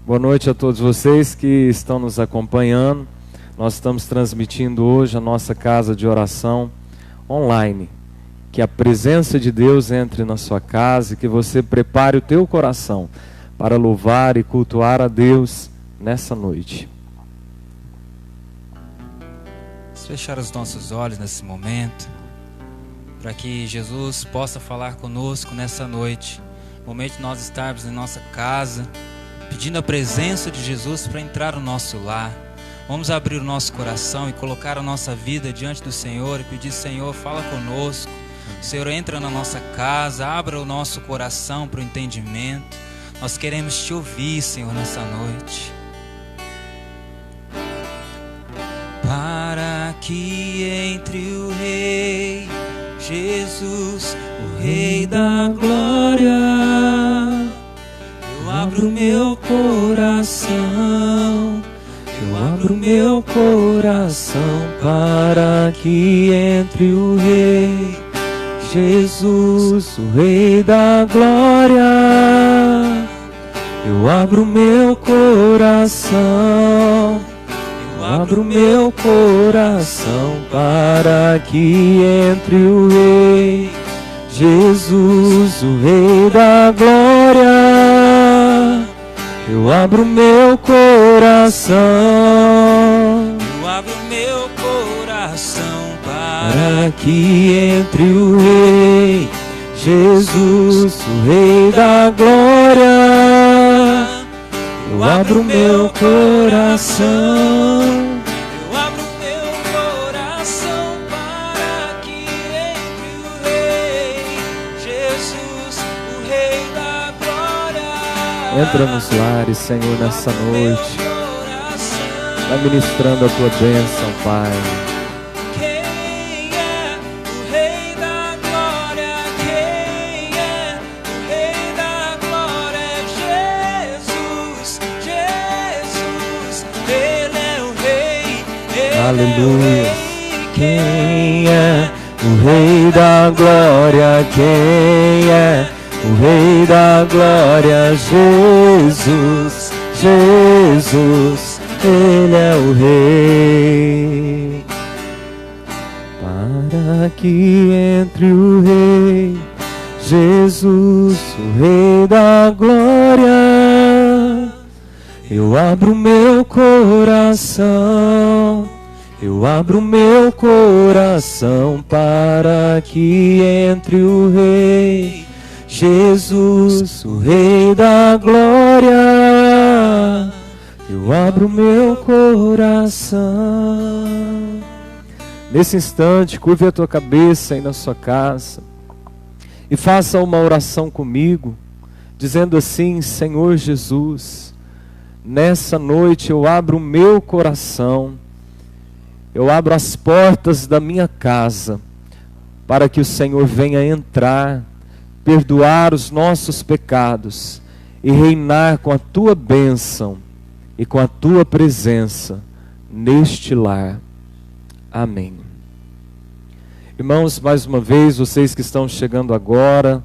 Boa noite a todos vocês que estão nos acompanhando. Nós estamos transmitindo hoje a nossa casa de oração online. Que a presença de Deus entre na sua casa e que você prepare o teu coração para louvar e cultuar a Deus nessa noite. Vamos fechar os nossos olhos nesse momento, para que Jesus possa falar conosco nessa noite. Momento de nós estarmos em nossa casa, pedindo a presença de Jesus para entrar no nosso lar. Vamos abrir o nosso coração e colocar a nossa vida diante do Senhor e pedir: Senhor, fala conosco. Senhor, entra na nossa casa, abra o nosso coração para o entendimento. Nós queremos te ouvir, Senhor, nessa noite. Para que entre o Rei Jesus, o Rei da glória, eu abro meu coração, eu abro meu coração para que entre o Rei Jesus, o Rei da glória, eu abro meu coração, eu abro meu coração para que entre o Rei Jesus, o Rei da glória, eu abro meu coração, eu abro meu coração para que entre o Rei Jesus, o Rei da glória, eu abro meu coração, eu abro meu coração para que entre o Rei Jesus, o Rei da glória. Entra nos lares, Senhor, nessa noite. Vai ministrando a tua bênção, Pai. Aleluia. Quem é o Rei da glória? Quem é o Rei da glória? Jesus, Jesus, Ele é o Rei. Para que entre o Rei Jesus, o Rei da glória, eu abro meu coração, eu abro meu coração para que entre o Rei Jesus, o Rei da glória, eu abro meu coração. Nesse instante, curve a tua cabeça aí na sua casa e faça uma oração comigo, dizendo assim: Senhor Jesus, nessa noite eu abro o meu coração, eu abro as portas da minha casa, para que o Senhor venha entrar, perdoar os nossos pecados e reinar com a tua bênção e com a tua presença neste lar. Amém. Irmãos, mais uma vez, vocês que estão chegando agora,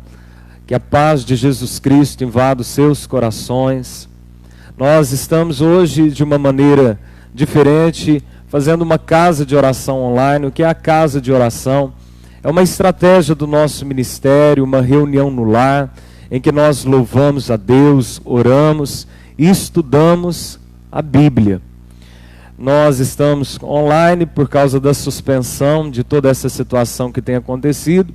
que a paz de Jesus Cristo invada os seus corações. Nós estamos hoje de uma maneira diferente, fazendo uma casa de oração online. O que é a casa de oração? É uma estratégia do nosso ministério, uma reunião no lar, em que nós louvamos a Deus, oramos e estudamos a Bíblia. Nós estamos online por causa da suspensão de toda essa situação que tem acontecido,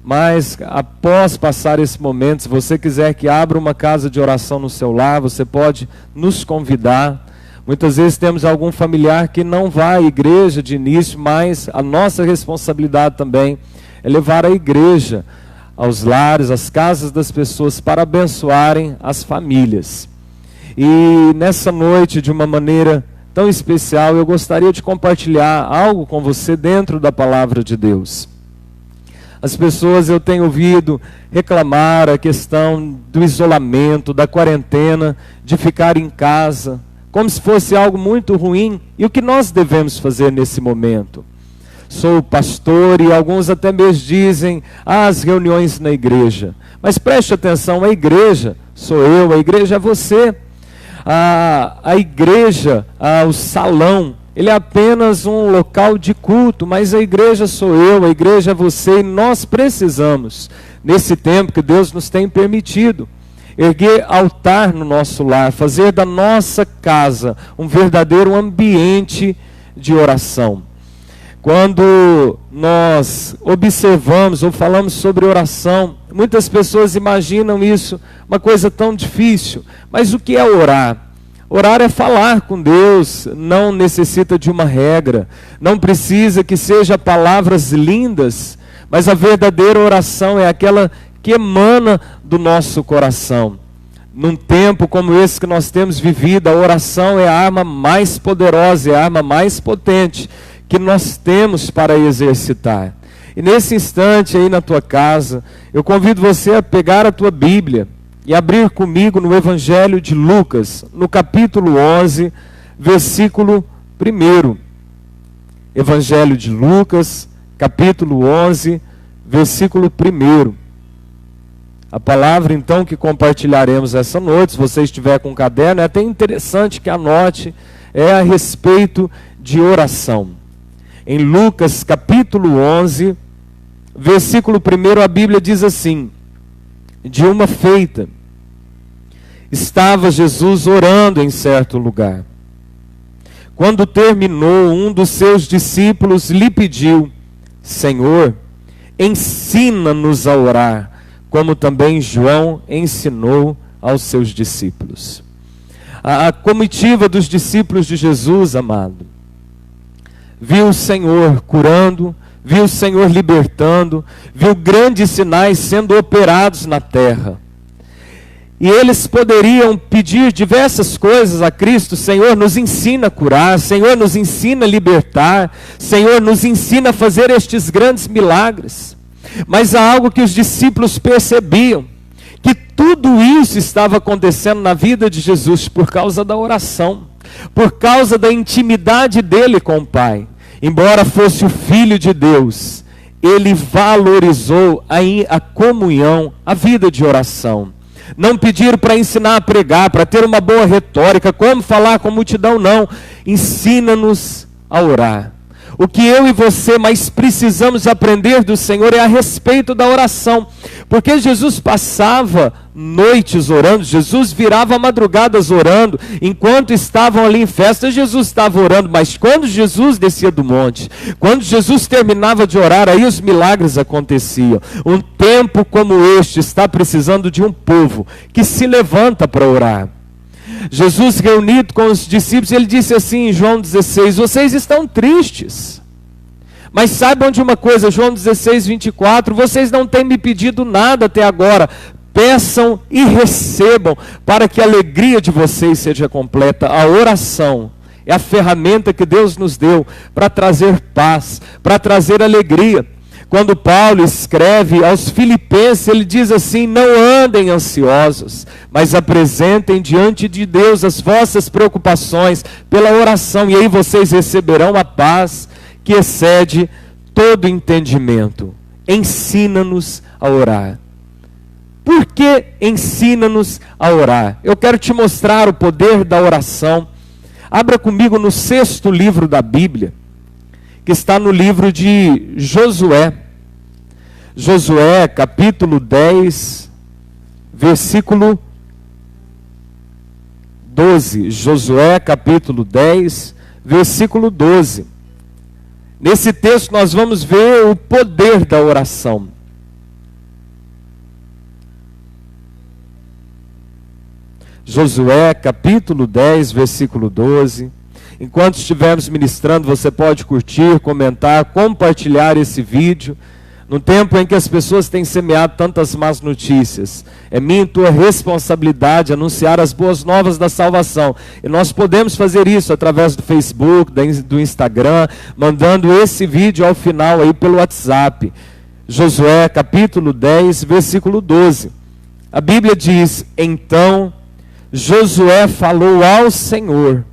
mas após passar esse momento, se você quiser que abra uma casa de oração no seu lar, você pode nos convidar. Muitas vezes temos algum familiar que não vai à igreja de início, mas a nossa responsabilidade também é levar a igreja aos lares, às casas das pessoas, para abençoarem as famílias. E nessa noite, de uma maneira tão especial, eu gostaria de compartilhar algo com você dentro da palavra de Deus. As pessoas, eu tenho ouvido reclamar a questão do isolamento, da quarentena, de ficar em casa, como se fosse algo muito ruim. E o que nós devemos fazer nesse momento? Sou pastor e alguns até mesmo dizem as reuniões na igreja. Mas preste atenção, a igreja sou eu, a igreja é você. A igreja, o salão, ele é apenas um local de culto, mas a igreja sou eu, a igreja é você, e nós precisamos, nesse tempo que Deus nos tem permitido, erguer altar no nosso lar, fazer da nossa casa um verdadeiro ambiente de oração. Quando nós observamos ou falamos sobre oração, muitas pessoas imaginam isso uma coisa tão difícil, mas o que é orar? Orar é falar com Deus, não necessita de uma regra, não precisa que seja palavras lindas, mas a verdadeira oração é aquela que emana do nosso coração. Num tempo como esse que nós temos vivido, a oração é a arma mais poderosa, é a arma mais potente que nós temos para exercitar. E nesse instante aí na tua casa, eu convido você a pegar a tua Bíblia e abrir comigo no Evangelho de Lucas, no capítulo 11, versículo 1. Evangelho de Lucas, capítulo 11, versículo 1. A palavra então que compartilharemos essa noite, se você estiver com um caderno, é até interessante que anote, é a respeito de oração. Em Lucas capítulo 11, versículo 1, a Bíblia diz assim: de uma feita, estava Jesus orando em certo lugar. Quando terminou, um dos seus discípulos lhe pediu: Senhor, ensina-nos a orar, como também João ensinou aos seus discípulos. A comitiva dos discípulos de Jesus, amado, viu o Senhor curando, viu o Senhor libertando, viu grandes sinais sendo operados na terra. E eles poderiam pedir diversas coisas a Cristo: Senhor, nos ensina a curar, Senhor, nos ensina a libertar, Senhor, nos ensina a fazer estes grandes milagres. Mas há algo que os discípulos percebiam, que tudo isso estava acontecendo na vida de Jesus por causa da oração, por causa da intimidade dele com o Pai. Embora fosse o Filho de Deus, ele valorizou a comunhão, a vida de oração. Não pediram para ensinar a pregar, para ter uma boa retórica, como falar com a multidão, não. Ensina-nos a orar. O que eu e você mais precisamos aprender do Senhor é a respeito da oração. Porque Jesus passava noites orando, Jesus virava madrugadas orando. Enquanto estavam ali em festa, Jesus estava orando. Mas quando Jesus descia do monte, quando Jesus terminava de orar, aí os milagres aconteciam. Um tempo como este está precisando de um povo que se levanta para orar. Jesus, reunido com os discípulos, ele disse assim em João 16, vocês estão tristes, mas saibam de uma coisa, João 16, 24, vocês não têm me pedido nada até agora, peçam e recebam, para que a alegria de vocês seja completa. A oração é a ferramenta que Deus nos deu para trazer paz, para trazer alegria. Quando Paulo escreve aos Filipenses, ele diz assim: não andem ansiosos, mas apresentem diante de Deus as vossas preocupações pela oração, e aí vocês receberão a paz que excede todo entendimento. Ensina-nos a orar. Por que ensina-nos a orar? Eu quero te mostrar o poder da oração. Abra comigo no 6º livro da Bíblia, que está no livro de Josué. Josué, capítulo 10, versículo 12. Josué, capítulo 10, versículo 12. Nesse texto nós vamos ver o poder da oração. Josué, capítulo 10, versículo 12. Enquanto estivermos ministrando, você pode curtir, comentar, compartilhar esse vídeo. No tempo em que as pessoas têm semeado tantas más notícias, é minha e tua responsabilidade anunciar as boas novas da salvação. E nós podemos fazer isso através do Facebook, do Instagram, mandando esse vídeo ao final aí pelo WhatsApp. Josué capítulo 10, versículo 12. A Bíblia diz: então Josué falou ao Senhor,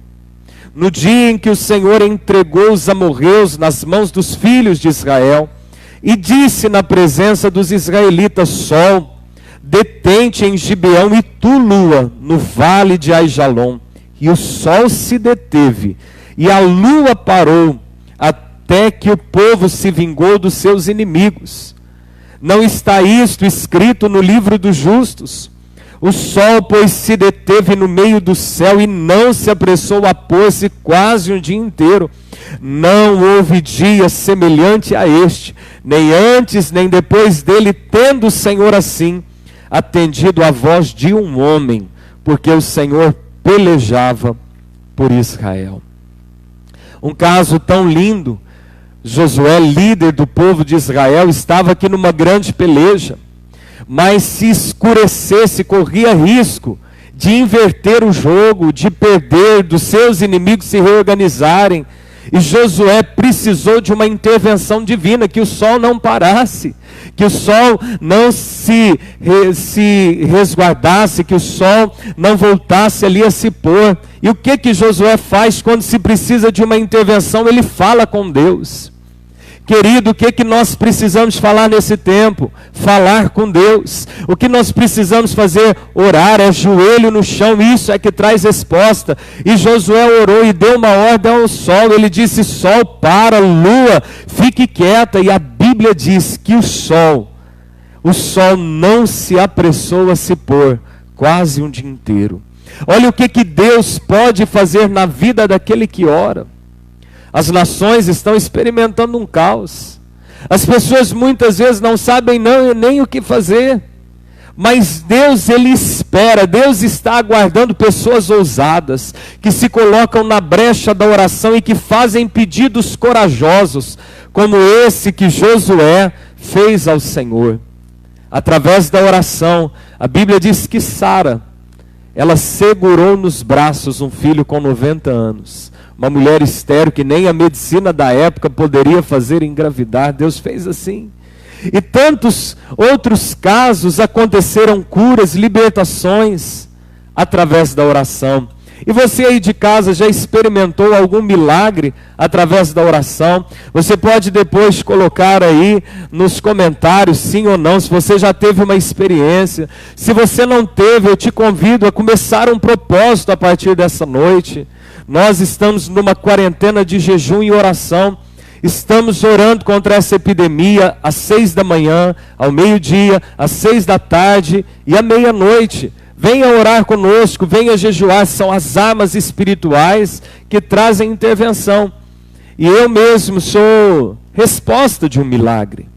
no dia em que o Senhor entregou os amorreus nas mãos dos filhos de Israel, e disse na presença dos israelitas: sol, detente em Gibeão, e tu, lua, no vale de Aijalon. E o sol se deteve, e a lua parou, até que o povo se vingou dos seus inimigos. Não está isto escrito no livro dos justos? O sol, pois, se deteve no meio do céu e não se apressou a pôr-se quase um dia inteiro. Não houve dia semelhante a este, nem antes nem depois dele, tendo o Senhor assim atendido a voz de um homem, porque o Senhor pelejava por Israel. Um caso tão lindo. Josué, líder do povo de Israel, estava aqui numa grande peleja, mas se escurecesse, corria risco de inverter o jogo, de perder, dos seus inimigos se reorganizarem. E Josué precisou de uma intervenção divina, que o sol não parasse, que o sol não se resguardasse, que o sol não voltasse ali a se pôr. E o que Josué faz quando se precisa de uma intervenção? Ele fala com Deus. Querido, o que nós precisamos falar nesse tempo? Falar com Deus. O que nós precisamos fazer? Orar, é joelho no chão, isso é que traz resposta. E Josué orou e deu uma ordem ao sol. Ele disse: sol, para, lua, fique quieta. E a Bíblia diz que o sol não se apressou a se pôr quase um dia inteiro. Olha o que Deus pode fazer na vida daquele que ora. As nações estão experimentando um caos. As pessoas muitas vezes não sabem nem o que fazer. Mas Deus, Ele espera, Deus está aguardando pessoas ousadas, que se colocam na brecha da oração e que fazem pedidos corajosos, como esse que Josué fez ao Senhor. Através da oração, a Bíblia diz que Sara, ela segurou nos braços um filho com 90 anos. Uma mulher estéril que nem a medicina da época poderia fazer engravidar. Deus fez assim. E tantos outros casos aconteceram, curas, libertações, através da oração. E você aí de casa já experimentou algum milagre através da oração? Você pode depois colocar aí nos comentários, sim ou não, se você já teve uma experiência. Se você não teve, eu te convido a começar um propósito a partir dessa noite. Nós estamos numa quarentena de jejum e oração. Estamos orando contra essa epidemia às 6 da manhã, ao meio-dia, às 6 da tarde e à meia-noite. Venha orar conosco, venha jejuar. São as armas espirituais que trazem intervenção. E eu mesmo sou resposta de um milagre.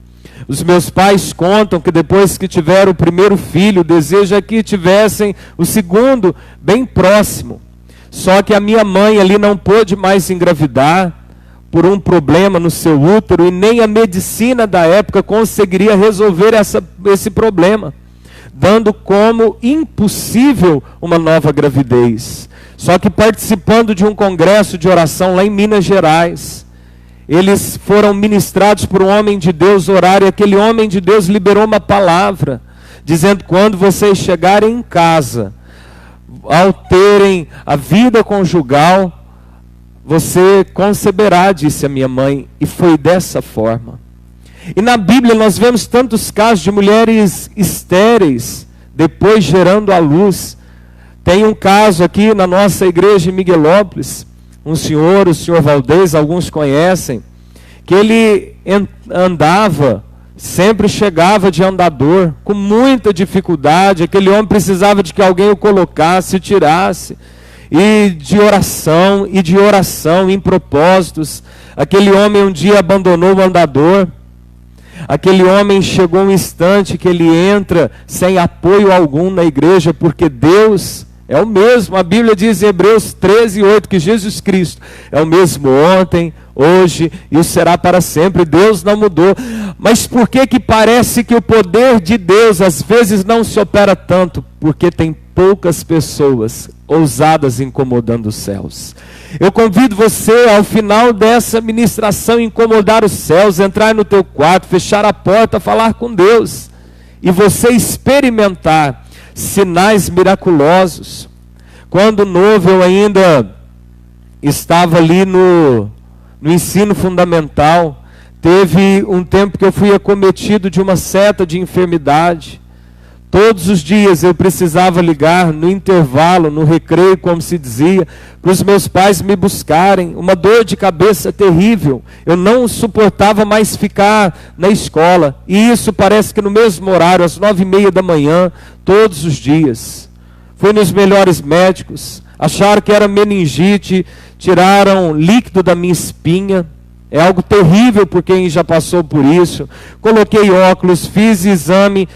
Os meus pais contam que depois que tiveram o primeiro filho, deseja que tivessem o segundo bem próximo. Só que a minha mãe ali não pôde mais engravidar por um problema no seu útero, e nem a medicina da época conseguiria resolver esse problema, dando como impossível uma nova gravidez. Só que participando de um congresso de oração lá em Minas Gerais, eles foram ministrados por um homem de Deus, oraram, e aquele homem de Deus liberou uma palavra, dizendo: quando vocês chegarem em casa, ao terem a vida conjugal, você conceberá, disse a minha mãe. E foi dessa forma. E na Bíblia nós vemos tantos casos de mulheres estéreis, depois gerando a luz. Tem um caso aqui na nossa igreja em Miguelópolis, o senhor Valdez, alguns conhecem, que ele andava, sempre chegava de andador, com muita dificuldade. Aquele homem precisava de que alguém o colocasse, o tirasse. E de oração, em propósitos. Aquele homem um dia abandonou o andador. Aquele homem chegou um instante que ele entra sem apoio algum na igreja, porque Deus é o mesmo. A Bíblia diz em Hebreus 13:8 que Jesus Cristo é o mesmo ontem, hoje e o será para sempre. Deus não mudou. Mas por que parece que o poder de Deus às vezes não se opera tanto? Porque tem poucas pessoas ousadas incomodando os céus. Eu convido você, ao final dessa ministração, incomodar os céus, entrar no teu quarto, fechar a porta, falar com Deus, e você experimentar sinais miraculosos. Quando novo, eu ainda estava ali no ensino fundamental. Teve um tempo que eu fui acometido de uma seta de enfermidade. Todos os dias eu precisava ligar no intervalo, no recreio, como se dizia, para os meus pais me buscarem. Uma dor de cabeça terrível. Eu não suportava mais ficar na escola. E isso parece que no mesmo horário, às 9h30 da manhã, todos os dias. Fui nos melhores médicos, acharam que era meningite, tiraram líquido da minha espinha. É algo terrível por quem já passou por isso. Coloquei óculos, fiz exame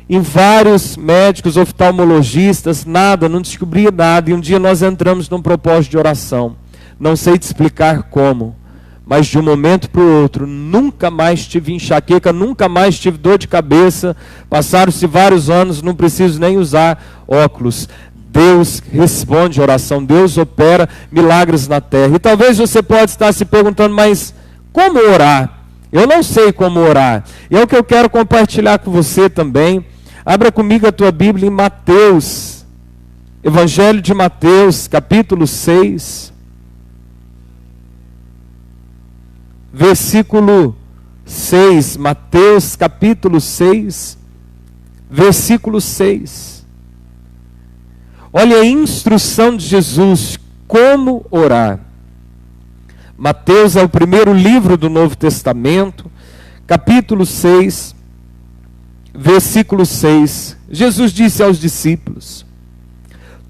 em vários médicos, oftalmologistas, nada, não descobri nada. E um dia nós entramos num propósito de oração. Não sei te explicar como, mas de um momento para o outro, nunca mais tive enxaqueca, nunca mais tive dor de cabeça. Passaram-se vários anos, não preciso nem usar óculos. Deus responde a oração, Deus opera milagres na terra. E talvez você pode estar se perguntando, mas como orar? Eu não sei como orar. E é o que eu quero compartilhar com você também. Abra comigo a tua Bíblia em Mateus, Evangelho de Mateus, capítulo 6, versículo 6. Mateus, capítulo 6, versículo 6. Olha a instrução de Jesus, como orar. Mateus é o primeiro livro do Novo Testamento, capítulo 6, versículo 6, Jesus disse aos discípulos: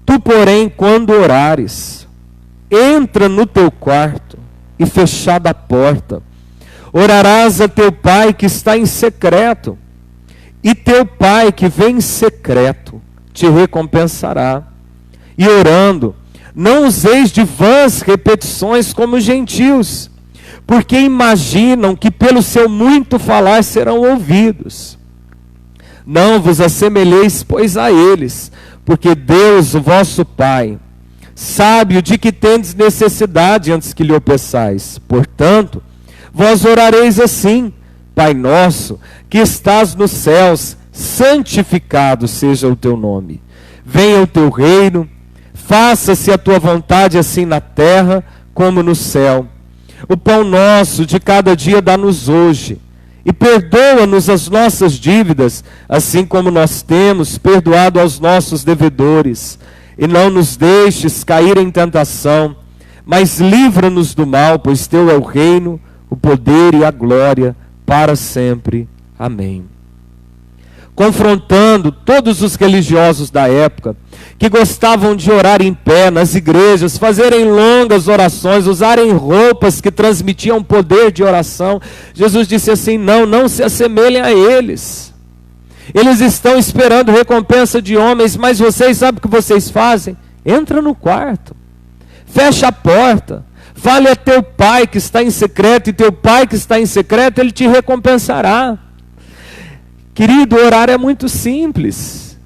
Tu, porém, quando orares, entra no teu quarto e fechada a porta, orarás a teu Pai que está em secreto, e teu Pai que vem em secreto te recompensará. E orando, não useis de vãs repetições como os gentios, porque imaginam que pelo seu muito falar serão ouvidos. Não vos assemelheis, pois, a eles, porque Deus, o vosso Pai, sabe o de que tendes necessidade antes que lhe o peçais. Portanto, vós orareis assim: Pai nosso, que estás nos céus, santificado seja o teu nome. Venha o teu reino, faça-se a tua vontade assim na terra como no céu. O pão nosso de cada dia dá-nos hoje. E perdoa-nos as nossas dívidas, assim como nós temos perdoado aos nossos devedores. E não nos deixes cair em tentação, mas livra-nos do mal, pois teu é o reino, o poder e a glória para sempre. Amém. Confrontando todos os religiosos da época, que gostavam de orar em pé nas igrejas, fazerem longas orações, usarem roupas que transmitiam poder de oração, Jesus disse assim: não se assemelhem a eles. Eles estão esperando recompensa de homens, mas vocês sabem o que vocês fazem? Entra no quarto, fecha a porta, fale a teu Pai que está em secreto, e teu Pai que está em secreto, Ele te recompensará. Querido, orar é muito simples.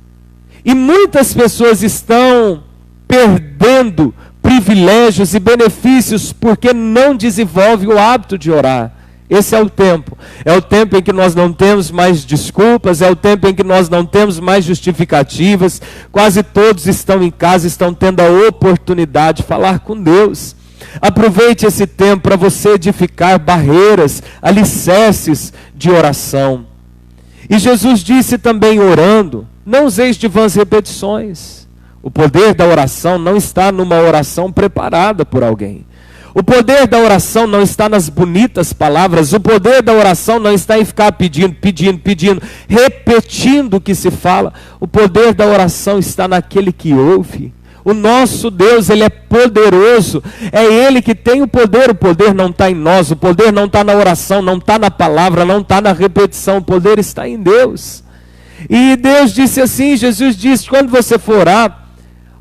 E muitas pessoas estão perdendo privilégios e benefícios porque não desenvolvem o hábito de orar. Esse é o tempo. É o tempo em que nós não temos mais desculpas, é o tempo em que nós não temos mais justificativas. Quase todos estão em casa, estão tendo a oportunidade de falar com Deus. Aproveite esse tempo para você edificar barreiras, alicerces de oração. E Jesus disse também, orando, não useis de vãs repetições. O poder da oração não está numa oração preparada por alguém. O poder da oração não está nas bonitas palavras. O poder da oração não está em ficar pedindo, repetindo o que se fala. O poder da oração está naquele que ouve. O nosso Deus, Ele é poderoso, é Ele que tem o poder não está em nós, o poder não está na oração, não está na palavra, não está na repetição, o poder está em Deus. E Deus disse assim, Jesus disse, quando você for orar,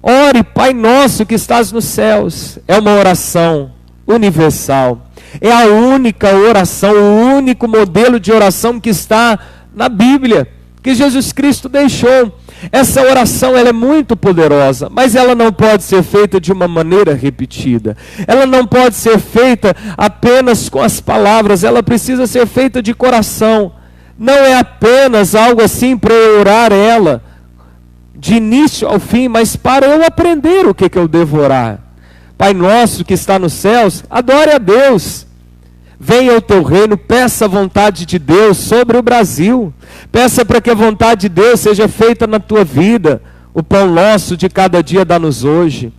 ore, Pai nosso que estás nos céus. É uma oração universal, é a única oração, o único modelo de oração que está na Bíblia, que Jesus Cristo deixou. Essa oração ela é muito poderosa, mas ela não pode ser feita de uma maneira repetida. Ela não pode ser feita apenas com as palavras, ela precisa ser feita de coração. Não é apenas algo assim para eu orar ela, de início ao fim, mas para eu aprender o que eu devo orar. Pai nosso que está nos céus, adore a Deus. venha o teu reino, peça a vontade de Deus sobre o Brasil. Peça para que a vontade de Deus seja feita na tua vida. O pão nosso de cada dia dá-nos hoje.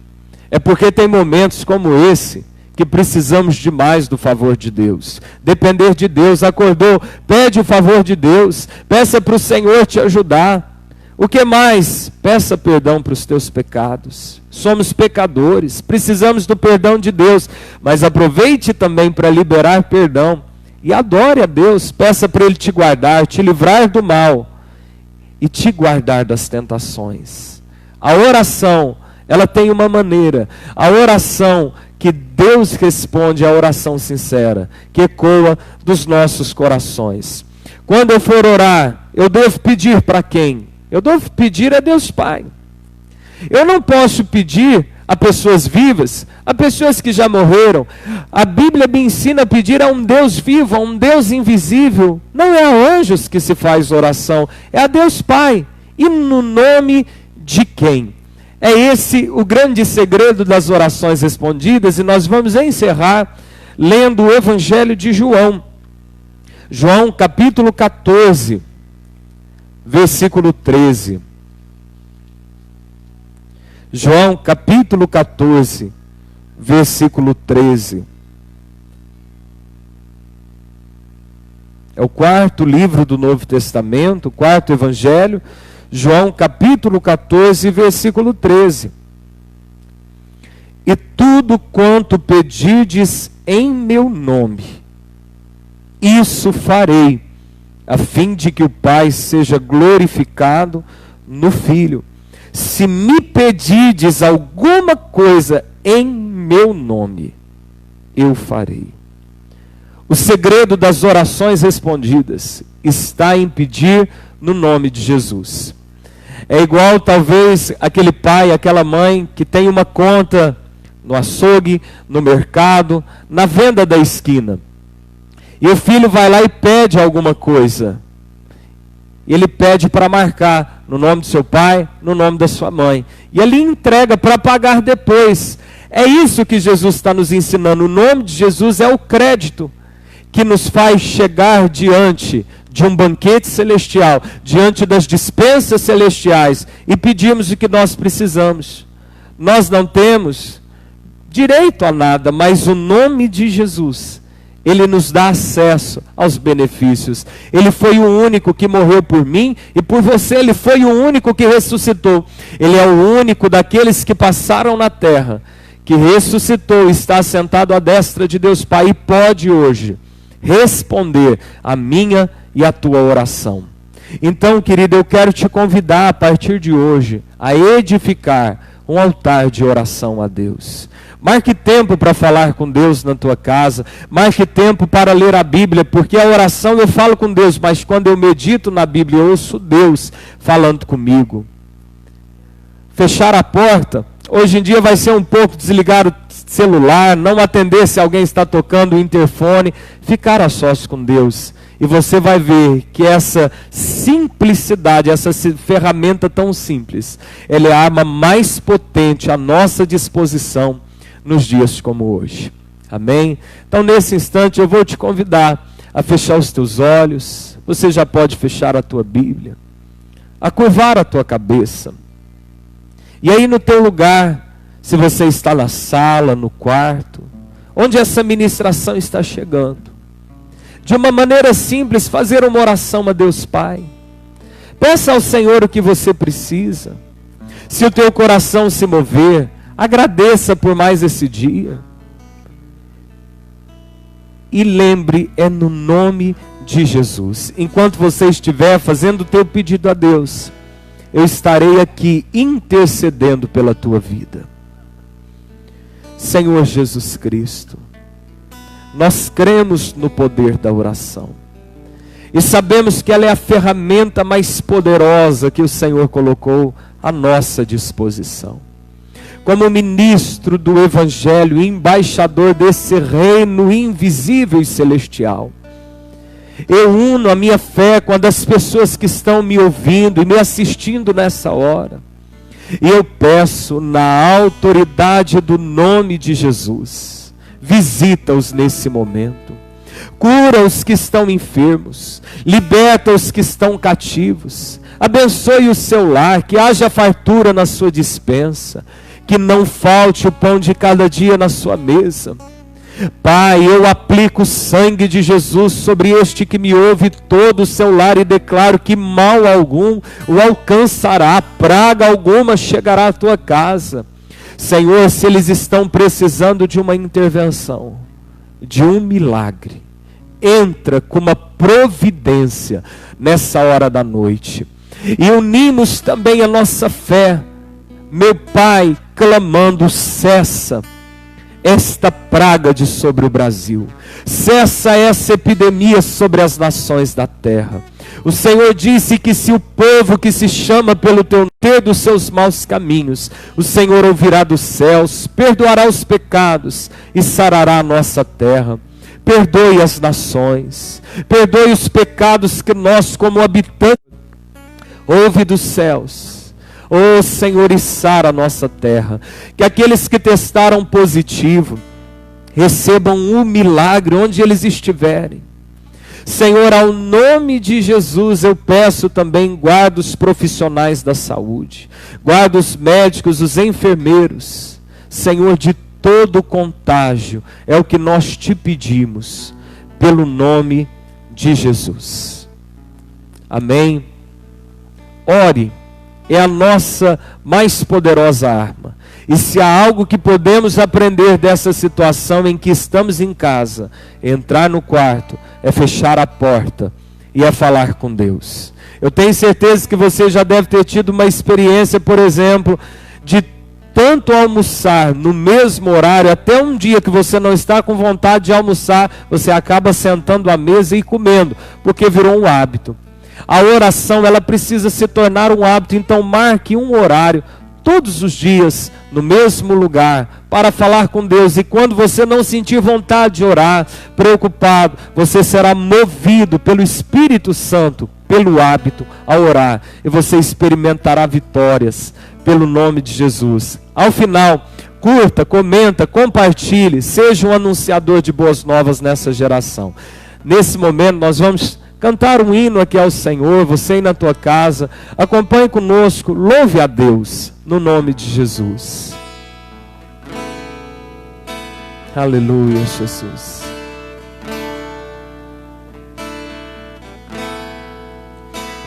É porque tem momentos como esse que precisamos demais do favor de Deus. Depender de Deus. Acordou, pede o favor de Deus. Peça para o Senhor te ajudar. O que mais? Peça perdão para os teus pecados. Somos pecadores, precisamos do perdão de Deus, mas aproveite também para liberar perdão e adore a Deus. Peça para Ele te guardar, te livrar do mal e te guardar das tentações. A oração, ela tem uma maneira. A oração que Deus responde, a oração sincera, que ecoa dos nossos corações. Quando eu for orar, eu devo pedir para quem? Eu devo pedir a Deus Pai. Eu não posso pedir a pessoas vivas, a pessoas que já morreram. A Bíblia me ensina a pedir a um Deus vivo, a um Deus invisível. Não é a anjos que se faz oração, é a Deus Pai. E no nome de quem? É esse o grande segredo das orações respondidas, e nós vamos encerrar lendo o Evangelho de João. João capítulo 14, versículo 13. João capítulo 14, versículo 13. É o quarto livro do Novo Testamento, o quarto evangelho. João capítulo 14, versículo 13. E tudo quanto pedirdes em meu nome, isso farei, a fim de que o Pai seja glorificado no Filho. Se me pedirdes alguma coisa em meu nome, eu farei. O segredo das orações respondidas está em pedir no nome de Jesus. É igual talvez aquele pai, aquela mãe que tem uma conta no açougue, no mercado, na venda da esquina. E o filho vai lá e pede alguma coisa. Ele pede para marcar no nome do seu pai, no nome da sua mãe. E ele entrega para pagar depois. É isso que Jesus está nos ensinando. O nome de Jesus é o crédito que nos faz chegar diante de um banquete celestial, diante das dispensas celestiais, e pedimos o que nós precisamos. Nós não temos direito a nada, mas o nome de Jesus, Ele nos dá acesso aos benefícios. Ele foi o único que morreu por mim e por você. Ele foi o único que ressuscitou. Ele é o único daqueles que passaram na terra, que ressuscitou, está sentado à destra de Deus Pai e pode hoje responder a minha e a tua oração. Então, querido, eu quero te convidar a partir de hoje a edificar um altar de oração a Deus. Marque tempo para falar com Deus na tua casa. Marque tempo para ler a Bíblia, porque a oração eu falo com Deus, mas quando eu medito na Bíblia, eu ouço Deus falando comigo. Fechar a porta, hoje em dia vai ser um pouco desligar o celular, não atender se alguém está tocando o interfone, ficar a sós com Deus. E você vai ver que essa simplicidade, essa ferramenta tão simples, ela é a arma mais potente à nossa disposição nos dias como hoje. Amém? Então, nesse instante, eu vou te convidar a fechar os teus olhos. Você já pode fechar a tua Bíblia, a curvar a tua cabeça. E aí no teu lugar, se você está na sala, no quarto, onde essa ministração está chegando, de uma maneira simples, fazer uma oração a Deus Pai. Peça ao Senhor o que você precisa. Se o teu coração se mover, agradeça por mais esse dia. E lembre, é no nome de Jesus. Enquanto você estiver fazendo o teu pedido a Deus, eu estarei aqui intercedendo pela tua vida. Senhor Jesus Cristo, nós cremos no poder da oração. E sabemos que ela é a ferramenta mais poderosa que o Senhor colocou à nossa disposição. Como ministro do Evangelho, embaixador desse reino invisível e celestial, eu uno a minha fé com a das pessoas que estão me ouvindo e me assistindo nessa hora. E eu peço, na autoridade do nome de Jesus, visita-os nesse momento. Cura os que estão enfermos, liberta os que estão cativos, abençoe o seu lar, que haja fartura na sua despensa, que não falte o pão de cada dia na sua mesa. Pai, eu aplico o sangue de Jesus sobre este que me ouve, todo o seu lar, e declaro que mal algum o alcançará, praga alguma chegará à tua casa. Senhor, se eles estão precisando de uma intervenção, de um milagre, entra com uma providência nessa hora da noite. E unimos também a nossa fé, meu Pai, clamando: cessa esta praga de sobre o Brasil, cessa essa epidemia sobre as nações da terra. O Senhor disse que se o povo que se chama pelo teu nome dos seus maus caminhos, o Senhor ouvirá dos céus, perdoará os pecados e sarará a nossa terra. Perdoe as nações, perdoe os pecados que nós como habitantes, ouve dos céus. Oh Senhor, e sara a nossa terra. Que aqueles que testaram positivo recebam um milagre onde eles estiverem. Senhor, ao nome de Jesus eu peço também, guarda os profissionais da saúde, guarda os médicos, os enfermeiros. Senhor, de todo contágio, é o que nós te pedimos, pelo nome de Jesus. Amém. Ore. É a nossa mais poderosa arma. E se há algo que podemos aprender dessa situação em que estamos em casa, entrar no quarto, é fechar a porta e é falar com Deus. Eu tenho certeza que você já deve ter tido uma experiência, por exemplo, de tanto almoçar no mesmo horário, até um dia que você não está com vontade de almoçar, você acaba sentando à mesa e comendo, porque virou um hábito. A oração, ela precisa se tornar um hábito. Então marque um horário todos os dias no mesmo lugar para falar com Deus. E quando você não sentir vontade de orar, preocupado, você será movido pelo Espírito Santo, pelo hábito a orar, e você experimentará vitórias pelo nome de Jesus. Ao final, curta, comenta, compartilhe, seja um anunciador de boas novas nessa geração. Nesse momento nós vamos cantar um hino aqui ao Senhor. Você aí na tua casa, acompanhe conosco, louve a Deus, no nome de Jesus. Aleluia, Jesus.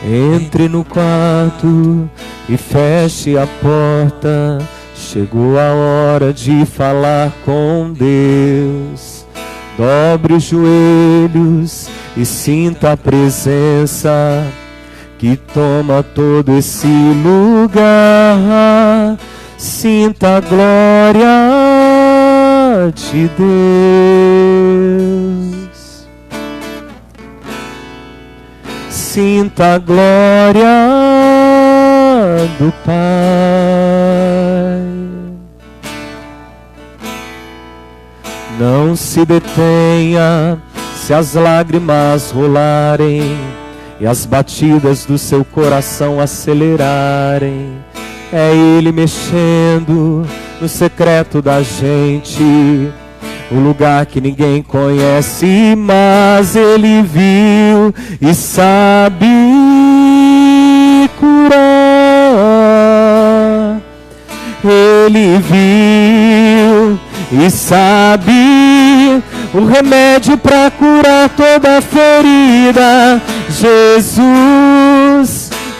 Entre no quarto e feche a porta, chegou a hora de falar com Deus. Dobre os joelhos e sinta a presença que toma todo esse lugar. Sinta a glória de Deus. Sinta a glória do Pai. Não se detenha se as lágrimas rolarem e as batidas do seu coração acelerarem. É Ele mexendo no secreto da gente, o lugar que ninguém conhece, mas Ele viu e sabe curar. Ele viu e sabe o remédio para curar toda ferida. Jesus,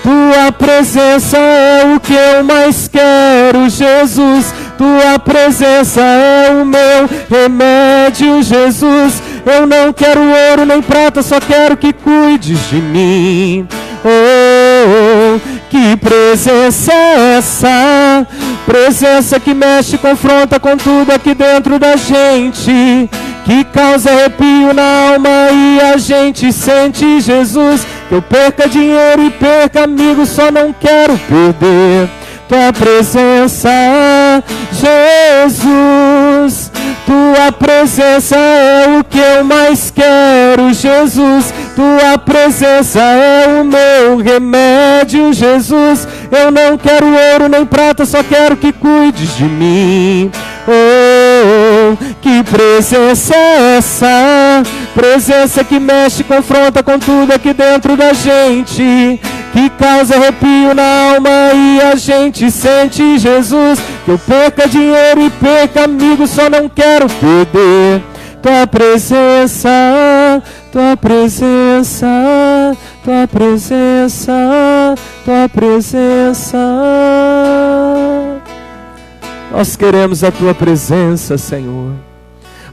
tua presença é o que eu mais quero. Jesus, tua presença é o meu remédio. Jesus, eu não quero ouro nem prata, só quero que cuides de mim. Oh, que presença é essa? Presença que mexe, confronta com tudo aqui dentro da gente, que causa arrepio na alma e a gente sente. Jesus, que eu perca dinheiro e perca amigos, só não quero perder tua presença. Jesus, tua presença é o que eu mais quero. Jesus, tua presença é o meu remédio. Jesus, eu não quero ouro nem prata, só quero que cuides de mim. Oh, Que presença é essa? Presença que mexe, confronta com tudo aqui dentro da gente, que causa arrepio na alma e a gente sente, Jesus. Que eu perca dinheiro e perca amigo, só não quero perder tua presença, tua presença, tua presença, tua presença. Nós queremos a tua presença, Senhor.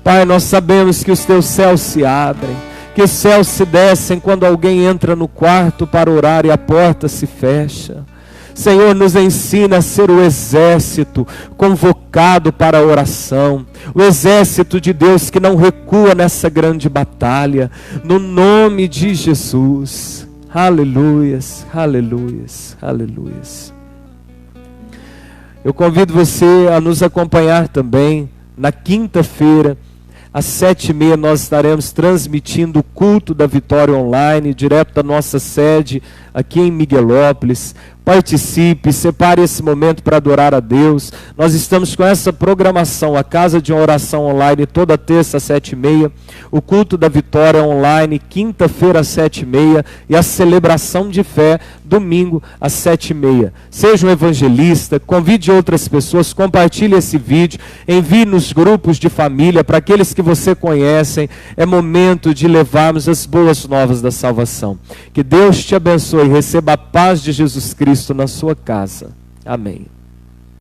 Pai, nós sabemos que os teus céus se abrem, que os céus se descem quando alguém entra no quarto para orar e a porta se fecha. Senhor, nos ensina a ser o exército convocado para a oração, o exército de Deus que não recua nessa grande batalha, no nome de Jesus. Aleluias, aleluias, aleluias. Eu convido você a nos acompanhar também na quinta-feira, às 7h30, nós estaremos transmitindo o culto da Vitória Online, direto da nossa sede aqui em Miguelópolis. Participe, separe esse momento para adorar a Deus. Nós estamos com essa programação, a Casa de Oração Online, toda terça às 7h30, o culto da Vitória Online, quinta-feira às 7h30, e a celebração de fé, domingo às 7h30. Seja um evangelista, convide outras pessoas, compartilhe esse vídeo, envie nos grupos de família, para aqueles que você conhece. É momento de levarmos as boas novas da salvação. Que Deus te abençoe e receba a paz de Jesus Cristo na sua casa. Amém.